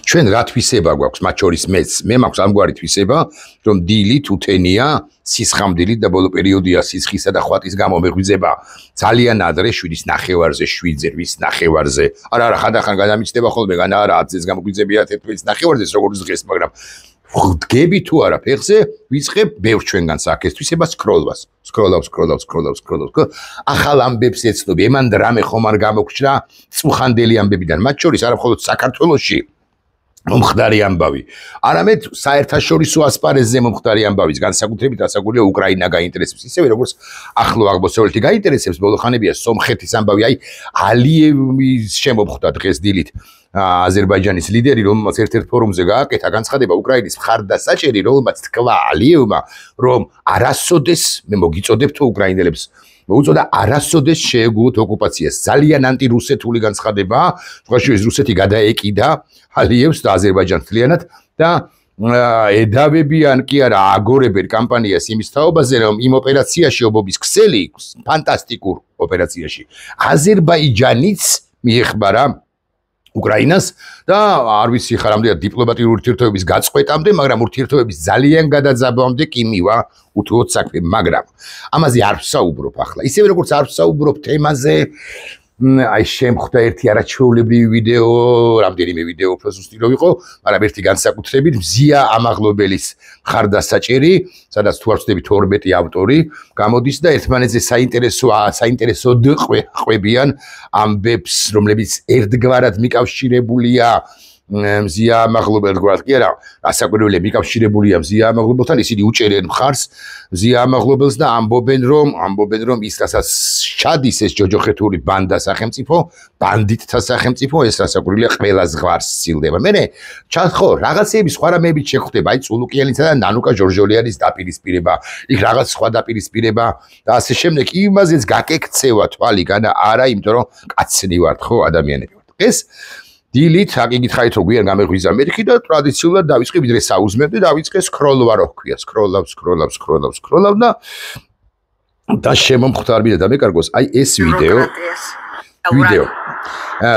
ჩვენ რა თვისება გვაქვს, მათ შორის მე მაქვს ამგვარი თვისება, რომ დილი თუთენია, სისხამდილით და ბოლო პერიოდია სისხლისა და ხვატის გამო მეღვიძება ძალიან ადრე 7:30-ზე, 7:30-ზე. არა, ხანდახან გადამიცდება ხოლმე, არა 10-ზე გამოგვიძებია 11:30-ზე, როგორც დღეს, მაგრამ გები თუ არა ფეხზე, ვიწყებ ბევრ ჩვენგანს აქ ეს თვისება სკროლავს. ახალ ამბებს ეცნობ, ემან დრამე ხომ არ გამოგჩნდა წუხანდელი ამბებიდან, მათ შორის არა მხოლოდ საქართველოში მომხდარი ამბავი. არამედ საერთაშორისო ასპარეზზე მომხდარი ამბავის განსაკუთრებით ასაგულია უკრაინა გაინტერესებს, ისევე როგორც ახლო აღმოსავლეთი გაინტერესებს, ბოლოხანებია სომხეთის ამბავი, აი ალიევის შემომხდა დღეს დილით აზერბაიჯანის ლიდერი, რომელმაც ერთ-ერთ ფორუმზე გააკეთა განცხადება უკრაინის მხარდასაჭერი, რომელმაც თქვა ალიევმა, რომ არასოდეს მე მოგიწოდებ თუ უკრაინელებს მოუწოდა არასოდეს შეეგუოთ ოკუპაციას. ძალიან ანტირუსეთული განცხადება, სხვაშორის რუსეთი გადაეკიდა ალიევს და აზერბაიჯანს მთლიანად და ედავებიან კი არა აგორებენ კამპანიას იმის თაობაზე, რომ იმ ოპერაციაში ობობის ქსელი ფანტასტიკურ ოპერაციაში აზერბაიჯანიც მიეხბარა უკრაინას და არ ვიცი ხარ ამდენად დიპლომატიური ურთიერთობების გაწყვეტამდე, მაგრამ ურთიერთობების ძალიან გადაძაბვამდე კი მივა უთუოდ საქმე, მაგრამ ამაზე არ ვსაუბრობ ახლა. ისევე როგორც არ ვსაუბრობ თემაზე, აი შემხვდა ერთი არაჩვეულებრივი ვიდეო, რამდენიმე ვიდეო უფრო ზუსტი რო იყო, მაგრამ ერთი განსაკუთრებით მზია ამაღლობელის მხარდასაჭერი, სადაც თუ არ ვცდები 12 ავტორი გამოდის და ერთმანეთზე საინტერესოდ ყვებიან ამბებს, რომლებიც ერთგვარად მიკავშირებულია მზია ამაღლობელ გვარად კი არა, ასაკვირველი მიკავშირებულია მზია ამაღლობელთან, ისინი უჭერენ მხარს მზია ამაღლობელს და ამბობენ რომ ის რასაც ჩადის ეს ჯოჯოხეთური ბანდა სახელმწიფო, ბანდიტთა სახელმწიფო, ეს ასაკვირველია ყველა ზღვარს სცილდება. მე ხო, რაღაცეები სხვა რამეებით შეხვდება, აი წულუკიანისა და ნანუკა ჟორჟოლიანის დაპირისპირება, იქ რაღაც სხვა დაპირისპირება და ასე შემდეგ, იმაზეც გაკექცევა თვალი განა არა, იმიტომ რომ კაცნი ვართ ხო, ადამიანები ვართ. ეს დილით აკიგითხარით რომ გვიან გამეღვიძა მერხი და ტრადიციულად დავიწყე ვიდრე საუზმე და დავიწყე სკროლვა რო ჰქვია, სკროლავ და შემომხდარბი და დამეკარგოს აი ეს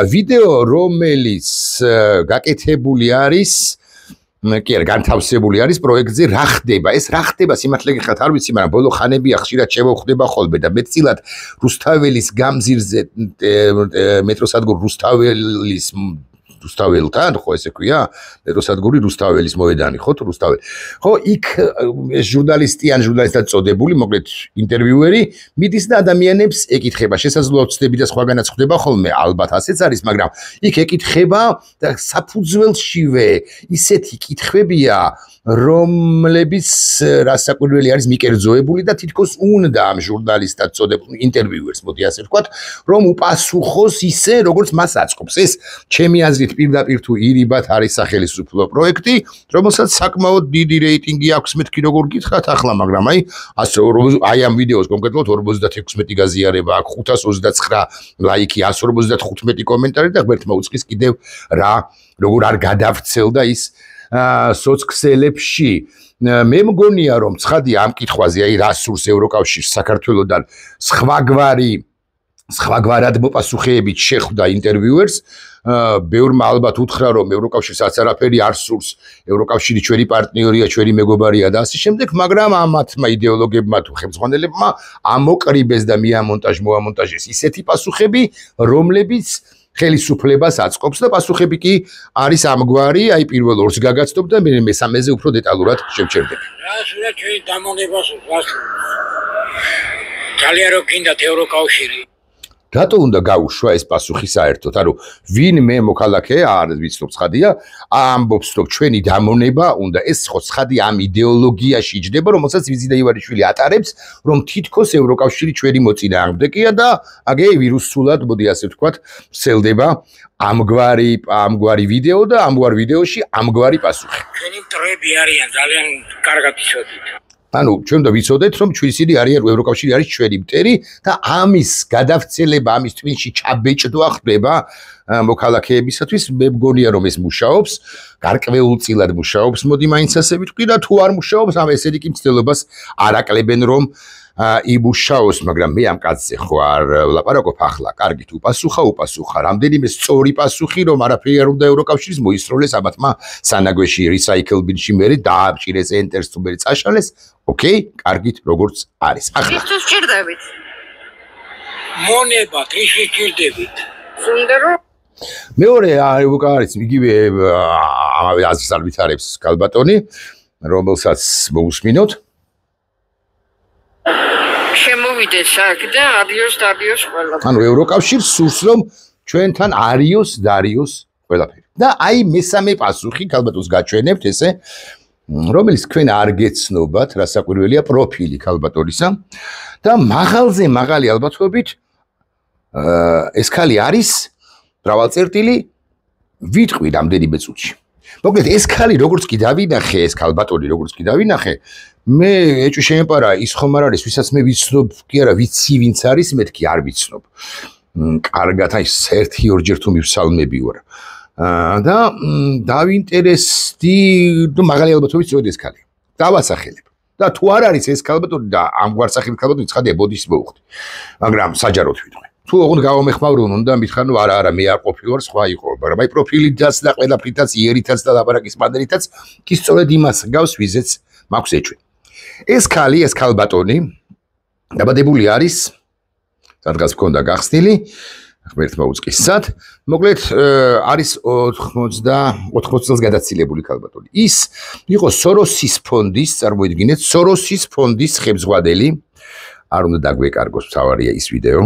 ვიდეო რომელიც გაკეთებული არის კი არა განთავსებული არის პროექტზე რა ხდება ეს რა ხდება სიმართლე გითხრათ არ ვიცი მაგრამ ბოლო ხანებია ხშირად შემოხდება ხოლმე და მეტწილად რუსთაველის გამზირზე მეტროსადგურ რუსთაველთან ხო ესე ქვია მეტროსადგური რუსთაველის მოედანი ხო თუ რუსთაველი ხო იქ ეს ჟურნალისტად წოდებული მოკლედ ინტერვიუერი მიდის და ადამიანებს ეკითხება შესაძლოა ვცდები და სხვაგანაც ხდება ხოლმე ალბათ ასეც არის მაგრამ იქ ეკითხება და საფუძველშივე ისეთი კითხვებია რომლებიც რასაკვირველი არის მიკერძოებული და თითქოს უნდა ამ ჟურნალისტად წოდებულ ინტერვიუერს მოდი ასე ვთქვათ რომ უპასუხოს ისე როგორც მას აწყობს ეს ჩემი აზრით პირდაპირ თუ ირიბად არის სახელმწიფო პროექტი რომელსაც საკმაოდ დიდი რეიტინგი აქვს მეთქი როგორ გითხრათ ახლა მაგრამ აი ამ ვიდეოს კონკრეტულად 56 გაზიარება აქვს 529 ლაიქი 155 კომენტარი და ღმერთმა უწყის კიდევ რა როგორ არ გადავცელდა ის სოცქსელებში მე მგონია რომ ცხადია ამ კითხვაზე აი რა სურს ევროკავშირს საქართველოსთან სხვაგვარად მოპასუხეებით შეხვდა ინტერვიუერს ბევრმა ალბათ უთხრა რომ ევროკავშირს არაფერი არ სურს ევროკავშირი ჩვენი პარტნიორია ჩვენი მეგობარია და ასე შემდეგ მაგრამ ამათმა იდეოლოგებმა თუ ხელმძღვანელებმა ამოკრიბეს და მოამონტაჟეს ისეთი პასუხები რომლებიც ხელისუფლებას აწყობს და პასუხები კი არის ამგვარი, აი პირველ ორს გაგაცნობ და მე მესამეზე უფრო დეტალურად შევჩერდები. რა სულა ჩვენი დამონებას ძალიან რო გინდათ ევროკავშირი რატო უნდა გაუშვა ეს პასუხი საერთოდ? ანუ ვინმე მოქალაქე არ ვიცნობ ცხადია, ამბობს რომ ჩვენი დამონება უნდა ეს ხო ცხადია ამ იდეოლოგიაში იჯდება, რომელსაც ვიზიდა ივანიშვილი ატარებს, რომ თითქოს ევროკავშირი ჩვენი მოწინააღმდეგეა და აგე ვირუსულად, მოდი ასე ვთქვათ, ვრცელდება ამგვარი ვიდეო და ამგვარ ვიდეოში ამგვარი პასუხი. ჩვენი მტრები არიან ძალიან კარგად იცოდით. ანუ ჩვენ და ვიცოდეთ რომ ისინი არიან ევროკავშირი არის ჩვენი მტერი და ამის გადავრცელება ამის twin-ში ჩაბეჭდვა ხდება მოქალაქეებისათვის მე მგონია რომ ეს მუშაობს გარკვეულწილად მუშაობს მოდი მაინც ასე ვიტყვი და თუ არ მუშაობს ამ ესეთი კი მცდელობას არ აკლებენ რომ იბუშაოს, მაგრამ მე ამ კაცზე ხო არ ვლაპარაკობ ახლა. კარგით, უპასუხა, რამდენიმე სწორი პასუხი, რომ არაფერი არ უნდა ევროკავშირის მოისროლეს ამათმა სანაგვეში recycle bin-ში მე დააბჭირეს enter-ს თუ მე წაშალეს. ოკეი, კარგით, როგორც არის. ახლა ის ჭირდებით. მონება, ისე ჭირდებით. უნდა რომ მეორე არის იგივე ამავე აზრს არ ვითარებს კალბატონი, რომელსაც მოусმინოთ. შემოვიდეთ აქ და ადიოს ყველა. ანუ ევროკავშირს სურს რომ ჩვენთან არიოს ყველაფერი. და აი მესამე პასუხი კალბატონს გაჩვენებთ ესე, რომელიც თქვენ არ გეცნობათ, რასაკვირველია პროფილი კალბატონისა და მაღალი ალბათობით ეს ქალი არის მრავალწერტილი ვიტყვი რამდენიმე წუთში. მოკლედ ეს ქალი როგორც კი დავინახე, ეს კალბატონი როგორც კი დავინახე, მე ეჭვი შემეპარა ის ხომ არ არის, ვისაც მე ვიცნობ, კი არა, ვიცი ვინც არის, მეთქი არ ვიცნობ. კარგად, აი ერთი ორჯერ თუ მივსალმები ვარ. და დავინტერესდი, მაღალი ალბათობით სწორედ ეს ქალი. დავასახელებ. და თუ არ არის ეს კალბატონი და ამგვარ სახით კალბატონი ცხადია ბოდიშს მოვხდი. მაგრამ საჯაროდ ვიტყვი. თუ ოღონდ გავამეხმავრონ და მითხრან არა მე არ ყოფილვარ სხვა იყო მაგრამ აი პროფილითაც და ყველაფრითაც იერითაც და ლაპარაკის მანერითაც კი სწორედ იმას გავს ვიზეც მაქვს ეჭვი ეს ქალი ეს კალბატონი დაბადებული არის სადღაც მქონდა გახსნილი ღმერთმა უწყისად მოკლედ არის 80 წელს გადაცილებული კალბატონი ის იყო სოროსის ფონდის წარმოიდგინეთ სოროსის ფონდის ხებზღვადელი არ უნდა დაგვეკარგოს მთავარია ის ვიდეო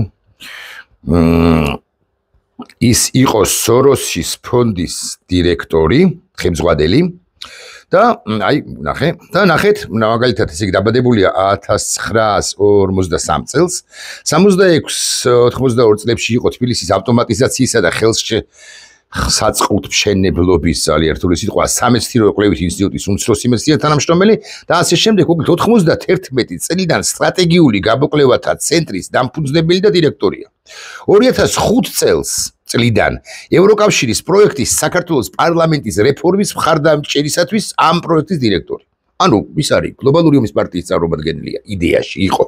ის იყო სოროსის ფონდის დირექტორი, ხემზღვადელი და აი ნახეთ, მაგალითად ესე იგი დაბადებულია 1953 წელს, 66-82 წლებში იყო თბილისის ავტომატიზაციისა და ხელსაწყუთ-მშენებლობის ძალიან რთული სიტყვა სამეცნიერო კვლევით ინსტიტუტის უმცროსი მეცნიერი თანამშრომელი და ასე შემდეგ, უბრალოდ 91 წლიდან სტრატეგიული გამოკვლევათა ცენტრის დამფუძნებელი და დირექტორია. 2005 წლიდან ევროკავშირის პროექტის საქართველოს პარლამენტის რეფორმის მხარდამჭერისათვის ამ პროექტის დირექტორი. ანუ ის არის გლობალური ომის პარტიის წარმომადგენელია იდეაში იყო.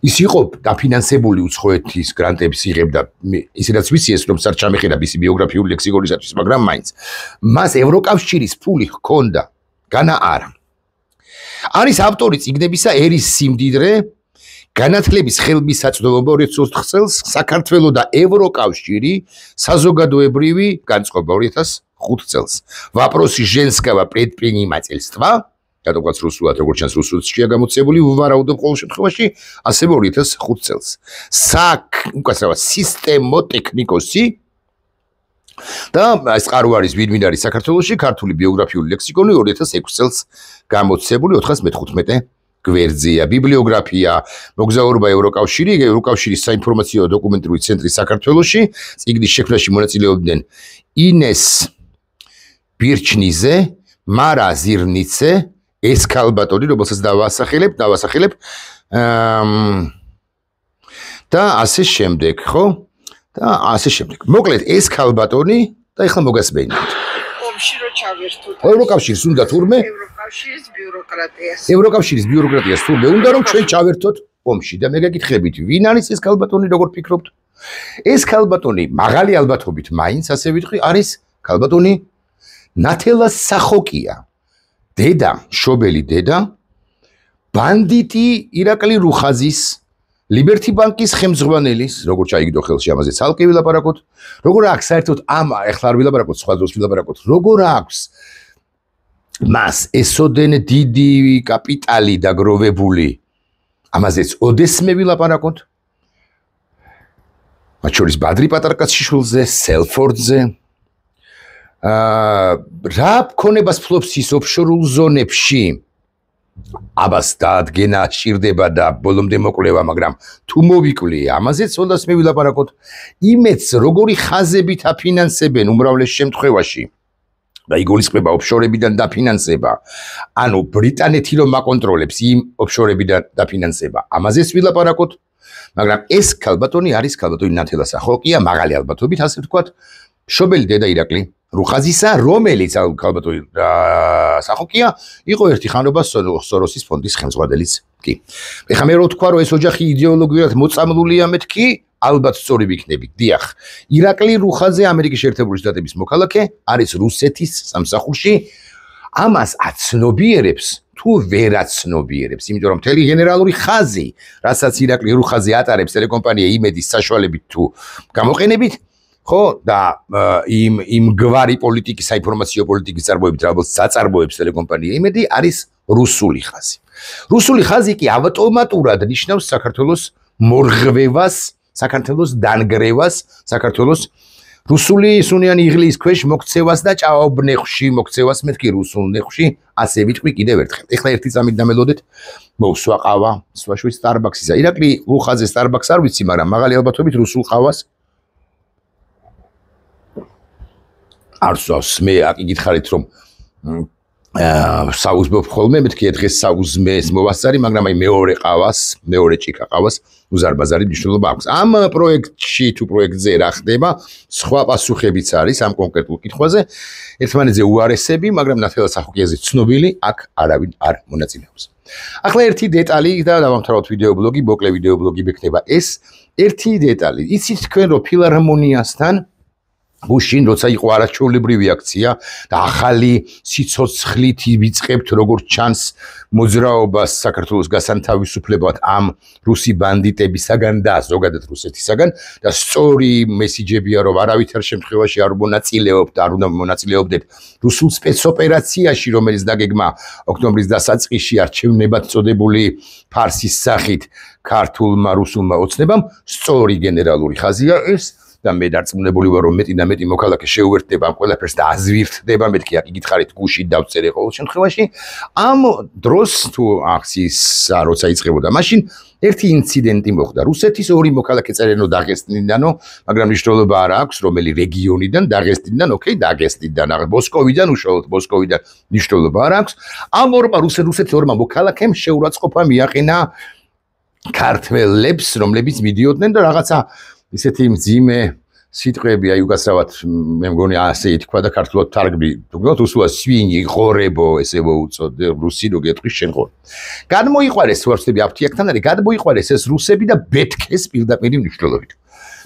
ის იყო დაფინანსებული უცხოეთის გრანტების იღებდა ისედაც ვიცი ეს რომ სად ჩამეხედა მისი ბიოგრაფიული ლექსიკონისათვის, მაგრამ მაინც მას ევროკავშირის ფული ჰქონდა, განა არა. არის ავტორი წიგნებისა ერის სიმდიდრე განათლების ხელმისაწვდომობა 2004 წელს საქართველოს და ევროკავშირი საზოგადოებრივი განწყობა 2005 წელს. Вопросы женского предпринимательства გადაგაც რუსულად როგორც ჩანს რუსულშია გამოცემული ვარაუდობ ყოველ შემთხვევაში ასევე 2005 წელს. უკაცრავად სისტემოტექნიკოსი და ეს წყარო არის ვინმინ არის საქართველოში ქართული ბიოგრაფიული ლექსიკონი 2006 წელს გამოცემული 415 გვერდზეა ბიბლიოგრაფია მოგზაურობა ევროკავშირის საინფორმაციო დოკუმენტური ცენტრი საქართველოში წიგნის შექმნაში მონაწილეობდნენ ინეს ბირჩნიძე, მარა ზირნიცე ეს კალბატონი რომელსაც დავასახელებ და ასე შემდეგ ხო და ასე შემდეგ მოკლედ ეს კალბატონი და ეხლა მოგასმენთ ომში რო ჩავერთოთ ევროკავშირს უნდა თურმე ევროკავშირის ბიუროკრატიას თურმე უნდა რომ ჩვენ ჩავერთოთ ომში და მე გეკითხებით ვინ არის ეს კალბატონი როგორ ფიქრობთ ეს კალბატონი მაღალი ალბათობით მაინც ასე ვიტყვი არის კალბატონი ნათელას სახოკია დედა, შობელი დედა, ბანდიტი ირაკლი რუხაზის, ლიბერთი ბანკის ხელმძღვანელის, როგორ ჩაიგდო ხელში ამაზე ცალკე ვილაპარაკოთ, როგორ აქვს საერთოდ ეხლა არ ვილაპარაკოთ, სხვა დროს ვილაპარაკოთ, როგორ აქვს მას ესოდენ დიდი კაპიტალი დაგროვებული, ამაზეც ოდესმე ვილაპარაკოთ, მათ შორის ბადრი პატარკაცშიშვილზე, სელფორდზე, რა ქონებას ფლობს ის ოფშორულ ზონებში აბას დაადგენა ჭირდება და ბოლომდე მოკვლევა მაგრამ თუ მოვიკლი ამაზეც ოდას მე ვილაპარაკოთ იმედს როგორი ხაზებით აფინანსებენ უმრავლეს შემთხვევაში და იგულისხმება ოფშორებიდან დაფინანსება ანუ ბრიტანეთი რომ აკონტროლებს იმ ოფშორებიდან დაფინანსება ამაზეც ვილაპარაკოთ მაგრამ ეს კალბატონი არის კალბატონი ნათელა სახოკია მაღალი ალბათობით ასე ვთქვათ შობელი დედა ირაკლი რუხაზისა, რომელიც კალბატონი საახოკია, იყო ერთი ხანობა სოროსის ფონდის ხელმძღვანელიც კი. ეხლა მე რო თქვა რომ ეს ოჯახი იდეოლოგიურად მოწამლულია მეთქი, ალბათ სწორი ვიქნები. დიახ, ირაკლი რუხაძე ამერიკის შეერთებული შტატების მოქალაქე, არის რუსეთის სამსახურში. ამას აცნობიერებს თუ ვერ აცნობიერებს, იმიტომ რომ მთელი გენერალური ხაზი, რასაც ირაკლი რუხაძე ატარებს ტელეკომპანია იმედის საშუალებით თუ გამოყენებით, ხო და იმ გვარი პოლიტიკის, საინფორმაციო პოლიტიკის წარმოებით, რომელიც საწარმოებს ტელეკომპანია იმედი, არის რუსული ხაზი. რუსული ხაზი კი ავტომატურად ნიშნავს საქართველოს მორღვევას, საქართველოს დანგრევას, საქართველოს რუსული სუნიანი იღლიის ქვეშ მოქცევას და ჭაობნეხში მოქცევას მეთქი რუსულ ნეხში, ასე ვიტყვი კიდევ ერთხელ. ეხლა ერთი წამით დამელოდეთ, მოვსვა ყავა, სხვაშვით სტარბაქსისა. ირაკლი რუხაძე სტარბაქს არ ვიცი, მაგრამ მაღალი ალბათობით რუსულ ყავას არ სვავს. მე აკი გითხარით რომ საუზმე ხოლმე მეთქი დღეს საუზმეს მოვასწარი, მაგრამ აი მეორე ყავას, მეორე ჭიქა ყავას უზარმაზარი მნიშვნელობა აქვს. ამ პროექტში თუ პროექტზე რა ხდება, სხვა პასუხებიც არის ამ კონკრეტულ კითხვაზე. ერთმანეთზე უარესები, მაგრამ ნათელას ახოკიაზე ცნობილი, აქ არავინ არ მონაწილეობს. ახლა ერთი დეტალი და დავამთავროთ ვიდეობლოგი, მოკლე ვიდეობლოგი მექნება ეს. ერთი დეტალი. იცით თქვენ რომ ფილარმონიასთან გუშინ როცა იყო არაჩვეულებრივი აქცია და ახალი სიცოცხლით ვიწყებთ როგორც ჩანს მოძრაობას საქართველოს გასანთავისუფლებად ამ რუსი ბანდიტებისაგან და ზოგადად რუსეთისაგან და სწორი მესიჯებია რომ არავითარ შემთხვევაში არ მონაწილეობთ და არ უნდა მონაწილეობდეთ რუსულ სპეცოპერაციაში რომელიც დაგეგმა ოქტომბრის დასაწყისში არჩევნებად წოდებული ფარსის სახით ქართულმა რუსულმა ოცნებამ სწორი გენერალური ხაზია ეს და მე დარწმუნებული ვარ რომ მეტი და მეტი მოქალაქე შეუერთდება ამ ყველაფერს და აზვირთდება მეთქი აქ გითხარით გუშინ დავწერე ყოველ შემთხვევაში ამ დროს თუ აქციის როცა იწყებოდა მაშინ ერთი ინციდენტი მოხდა რუსეთის ორი მოქალაქე წერენო დაღესტნიდანო მაგრამ მნიშვნელობა არ აქვს რომელი რეგიონიდან დაღესტნიდან ოკეი დაღესტნიდან მოსკოვიდან უშუალოდ მოსკოვიდან მნიშვნელობა არ აქვს ამ ორმა რუსეთის ორმა მოქალაქემ შეურაცხყოფა მიაყენა ქართველებს რომლებიც მიდიოდნენ და რაღაცა ისეთი მძიმე სიტყვები აი უკაცრავად მე მგონი ასე ითქვა და ქართულად თარგმნი თუნდაც უსულა სვინი ღორებო ესე მოუწოდე რუსი რო გეტყვი შენ ღორ გადმოიყვარეს ვარსები აფთიაქთან არის გადმოიყვარეს ეს რუსები და ბეთქეს პირდაპირ მნიშვნელობით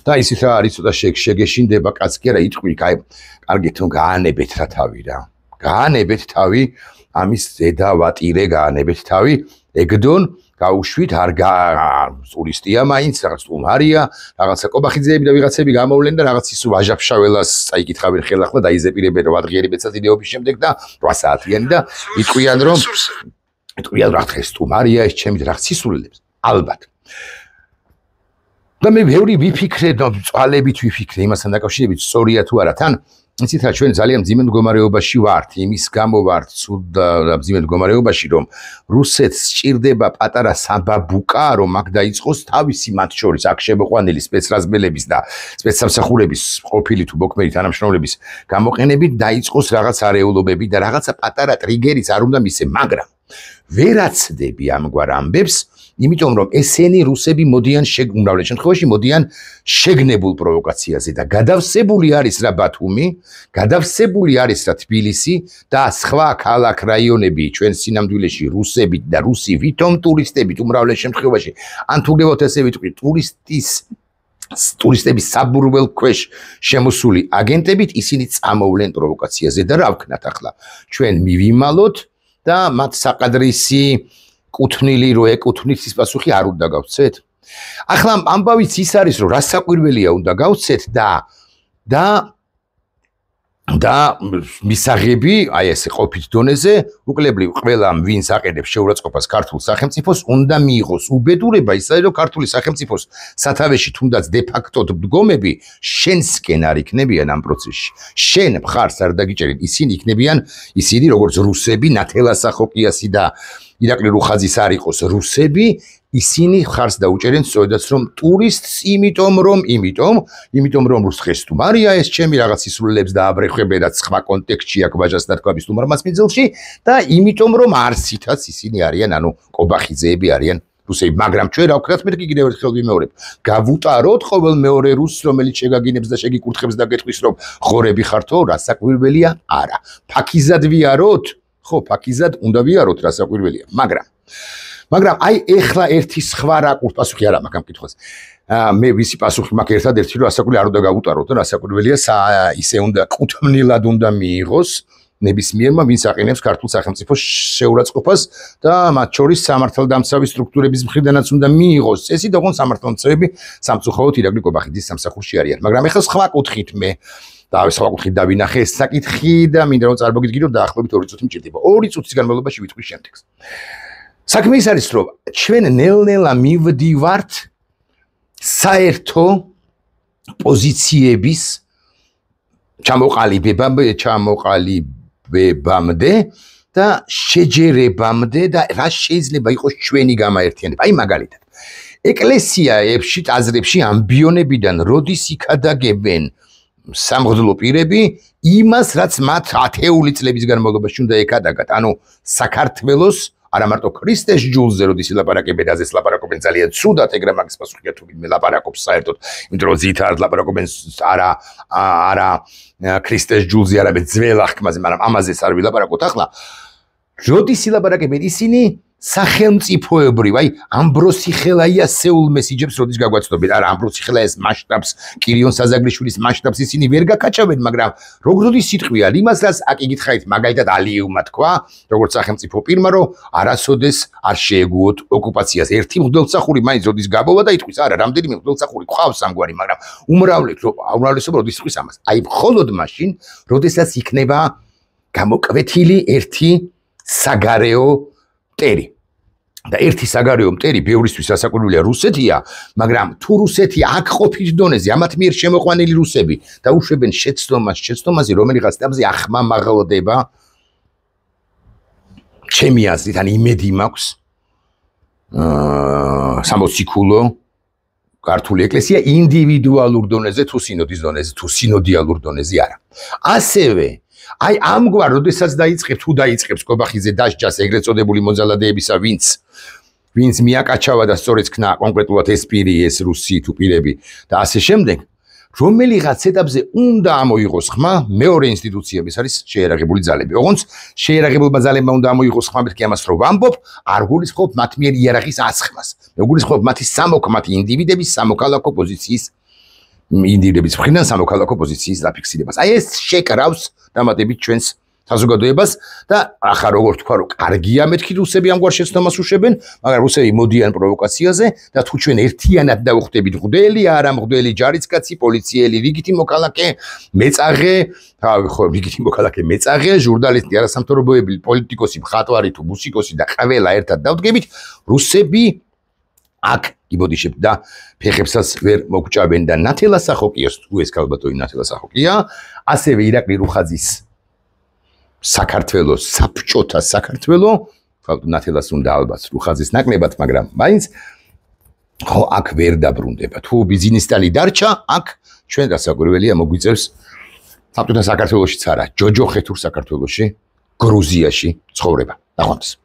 და ისიც რა არის ცოტა შეგეშინდება კაც კი არა იტყვი აი კარგით რომ გაანებეთ რა თავი რა გაანებეთ თავი ამის ზედა ვატირე გაანებეთ თავი ეგდონ გაუშვით არ ტურისტია მაინც რაღაც სტუმარია რაღაცა კობახიძეები და ვიღაცები გამოვლენ და რაღაც ისო ვაჟაფშაველას წაიკითხავენ ხელახლა დაიზეპირებენ რომ ადღიერი მეცადინეობის შემდეგ და 8 საათიანი და იტყვიან რომ რა დღეს სტუმარია ეს ჩემი რაღაც ისულელებს ალბათ და მე ბევრი ვიფიქრე და წვალებით ვიფიქრე იმასთან დაკავშირებით სწორია თუ არა თან იცით რა ჩვენ ძალიან მძიმე მდგომარეობაში ვართ იმის გამო ვართ ცუდ და მძიმე მდგომარეობაში რომ რუსეთს სჭირდება პატარა საბაბუკა რომ აქ დაიწყოს თავისი მათ შორის აქ შემოყვანილი სპეცრაზმელების და სპეცსამსახურების ყოფილი თუ მოქმედი თანამშრომლების გამოყენებით დაიწყოს რაღაც არეულობები და რაღაცა პატარა ტრიგერიც არ უნდა მისცე მაგრამ ვერაცდები ამგვარ ამბებს იმიტომ რომ ესენი რუსები მოდიან უმრავლეს შემთხვევაში მოდიან შეგნებულ პროვოკაციაზე და გადავსებული არის რა ბათუმი, გადავსებული არის რა თბილისი და სხვა ქალაქ რაიონები ჩვენ სინამდვილეში რუსებით და რუსი ვითომ ტურისტებით უმრავლეს შემთხვევაში ან თუ გებოთ ესე ვიტყვი ტურისტების საბურველ ქვეშ შემოსული აგენტებით ისინი წამოვლენ პროვოკაციაზე და რა ვქნათ ახლა ჩვენ მივიმალოთ და მათ საყადრისი კუთვნილი რო ეკუთვნით ის პასუხი არ უნდა გავცეთ. ახლა ამბავიც ის არის რომ რასაკვირველია უნდა გავცეთ და მისაღები აი ესე ყოფით დონეზე უკლებლივ ყველამ ვინც აყენებს შეურაცხყოფას ქართულ სახელმწიფოს უნდა მიიღოს უბედურება ისე რომ ქართული სახელმწიფოს სათავეში თუნდაც დე ფაქტო მდგომები შენსკენ არ იქნებიან ამ პროცესში. შენ მხარს არ დაგიჭერენ ისინი იქნებიან ისინი როგორც რუსები ნათელას ახოკიასი და ირაკლი რუხაძის არ იყოს რუსები ისინი ხარს დაუჭერენ სწორედაც რომ ტურისტს იმიტომ რომ რუსხეს სტუმარია ეს ჩემი რაღაც ისულელებს დააბრეხვებენ რაც სხვა კონტექსტში აქ ვაჟას ნათქვამის სტუმარმას მიძილში და იმიტომ რომ არსითაც ისინი არიან ანუ კობახიძეები არიან რუსები მაგრამ ჩვენ რა ვქნათ მეთქი კიდევ ერთხელ ვიმეორებ გავუტაროთ ყოველ მეორე რუსს რომელიც შეგაგინებს და შეგიკურთხებს და გეტყვის რომ ხორები ხართო რასაკვირველია არა ფაქიზად ვიაროთ ხო, ფაქიზად უნდა ვიაროთ რა საკვირველია, მაგრამ აი ეხლა ერთი სხვა რაკურს პასუხი არ აქვს ამ კითხვას. მე ვისი პასუხი მაქვს ერთადერთი რომ ასაკვირველი არ უნდა გაუტაროთ და რასაკვირველია ისე უნდა კუთვნილად უნდა მიიღოს ნებისმიერმა ვინც აყენებს ქართულ სახელმწიფოს შეურაცხყოფას და მათ შორის სამართალდამცავი სტრუქტურების მხრიდანაც უნდა მიიღოს წესი და ოღონდ სამართალდამცავები სამწუხაროდ ირაკლი კობახიძის სამსახურში არიან მაგრამ ეხლა სხვა კუთხით მე და სხვა კუთხით დავინახე ეს საკითხი და მინდა რომ წარმოგიდგინოთ დაახლოებით 2 წუთი მჭირდება 2 წუთის განმავლობაში ვიტყვი შემდეგს საქმე ის არის რომ ჩვენ ნელ-ნელა მივდივართ საერთო პოზიციების ჩამოყალიბებამდე და შეჯერებამდე და რა შეიძლება იყოს ჩვენი გამაერთიანება. აი მაგალითად, ეკლესიებში, ტაძრებში ამბიონებიდან როდის იქადაგებენ სამღვდლო პირები იმას, რაც მათ ათეული წლების განმავლობაში უნდა ეკადაგათ. ანუ საქართველოს არა მარტო ქრისტეს ჯულზე როდის ილაპარაკებენ, აზეს ლაპარაკობენ ძალიან ცუდად, ეგრე მაგის პასუხია თუ ვინმე ლაპარაკობს საერთოდ, იმიტომ რომ ძირითადად ლაპარაკობენ არა ქრისტეს ჯულზე, არამედ ძველ აღქმაზე, მაგრამ ამაზეც არ ვილაპარაკოთ ახლა. როდის ილაპარაკებენ ისინი სახელმწიფოებრივ, აი ამბროსი ხელაია სეულ მესიჯებს როდის გაგვაცნობენ. არა, ამბროსი ხელაიას მასშტაბს, კირიონ საზაგრიშვილის მასშტაბს ისინი ვერ გაკაჭავენ, მაგრამ როდის სიტყვია იმას, რაც აქ იგითხარით, მაგალითად ალიევმა თქვა, როგორც სახელმწიფო პირმა, რომ არასოდეს არ შეეგუოთ ოკუპაციას. ერთი მღვდელმსახური მაინც როდის გაბოვა და იტყვის, არა, რამდენიმე მღვდელმსახური ყავს ამგვარი, მაგრამ უმრავლესობა როდის იტყვის ამას. აი მხოლოდ მაშინ, როდესაც იქნება გამოკვეთილი ერთი საგარეო მტერი. და ერთი საგარეო მტერი ბევრისთვის სასაკვირველია რუსეთია, მაგრამ თუ რუსეთი აქ ყოფის დონეზე ამათ მიერ შემოყვანილი რუსები და უშვებენ შეცდომაზე, რომელიღაც დაბზე ახმამაღლდება ჩემი აზრით, ან იმედი მაქვს სამოციქულო ქართული ეკლესია ინდივიდუალურ დონეზე თუ სინოდის დონეზე, თუ სინოდიალურ დონეზე არა. ასევე აი ამგვარ როდესაც დაიწყებს კობახიძე დასჯას ეგრეთ წოდებული მოძალადეებისა ვინც მიაკაჩავა და სწორედ ქნა კონკრეტულად ეს პირი ეს რუსი თუ პირები და ასე შემდეგ რომელიღაც ეტაპზე უნდა ამოიღოს ხმა მეორე ინსტიტუციების არის შეერაღებული ძალები ოღონდ შეერაღებულმა ძალებმა უნდა ამოიღოს ხმა მეთქი ამას რომ ვამბობ არ გულისხმობ მათ მიერ იერარქიის ასხმას მე გულისხმობ მათი სამოქმედი ინდივიდების სამოქალაქო პოზიციის ინდივიდების მხრიდან სამოქალაქო პოზიციის დაფიქსირებას აი ეს შეკრავს დამატებით ჩვენს საზოგადოებას და ახლა როგორ თქვა რომ კარგია მეთქი რუსები ამგვარ შეცდომას უშვებენ მაგრამ რუსები მოდიან პროვოკაციაზე და თუ ჩვენ ერთიანად დავხვდებით მღვდელი არა მღვდელი ჯარისკაცი პოლიციელი რიგითი მოქალაქე მეწაღე ხო რიგითი მოქალაქე მეწაღე ჟურნალისტი არასამთავრობოებრივი პოლიტიკოსი მხატვარი თუ მუსიკოსი და ყველა ერთად დავდგებით რუსები აქ იბოდიშებთ და ფეხებსაც ვერ მოგჭავენ და ნათელა სახოკიას თუ ეს ქალბატონი ნათელა სახოკია ასევე ირაკლი რუხაძის საქართველოს საბჭოთა საქართველო ნათელას უნდა ალბათ რუხაძის ნაკლებად მაგრამ მაინც ხო აქ ვერ დაბრუნდება თუ ბიზნესტალი დარჩა აქ ჩვენ გასაკვირველია მოგვიწევს საბჭოთა საქართველოშიც არა ჯოჯოხეთურ საქართველოში გრუზიაში ცხოვრება ნახვამდის